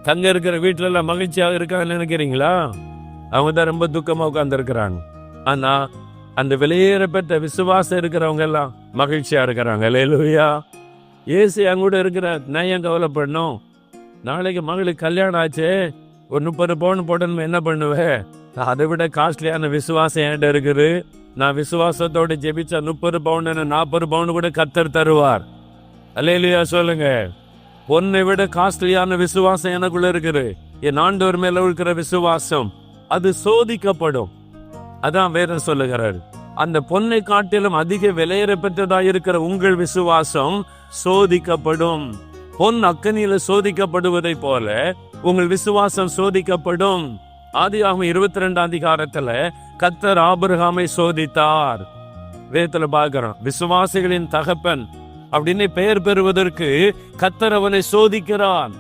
தங்க இருக்கிற வீட்டுல எல்லாம் மகிழ்ச்சியாக இருக்காங்கன்னு நினைக்கிறீங்களா? அவங்க தான் ரொம்ப துக்கமா உட்கார்ந்து இருக்கிறாங்க. ஆனா அந்த வெளியேறப்பட்ட விசுவாசம் இருக்கிறவங்க எல்லாம் மகிழ்ச்சியா இருக்கிறாங்க. அல்லேலூயா. இயேசு என் கூட இருக்கிற, நான் ஏன் கவலைப்படணும்? நாளைக்கு மகளுக்கு கல்யாணம் ஆச்சு, ஒரு 30 பவுன் போடணும், என்ன பண்ணுவேன்? அதை விட காஸ்ட்லியான விசுவாசம் என்கிட்ட இருக்குது. நான் விசுவாசத்தோட ஜெபிச்சா 30 பவுன் 40 பவுன் கூட கர்த்தர் தருவார். அல்லேலூயா சொல்லுங்க. பொன்னை விட காஸ்ட்லியான விசுவாசம் எனக்குள்ள இருக்குது. என் ஆண்டவர் மேல இருக்கிற விசுவாசம் அது சோதிக்கப்படும். அதான் வேதம் சொல்லுகிறார், அந்த பொன்னை காட்டிலும் அதிக விலையேறப்பட்டதா இருக்கிற உங்கள் விசுவாசம் சோதிக்கப்படும். பொன் அக்கனியில சோதிக்கப்படுவதை போல உங்கள் விசுவாசம் சோதிக்கப்படும். ஆதியாகமம் 22 அதிகாரத்துல கர்த்தர் ஆபிரகாமை சோதித்தார். வேதத்துல பார்க்கிறோம், விசுவாசிகளின் தகப்பன் அப்படின்னு பெயர் பெறுவதற்கு கர்த்தர் அவனை சோதிக்கிறான்.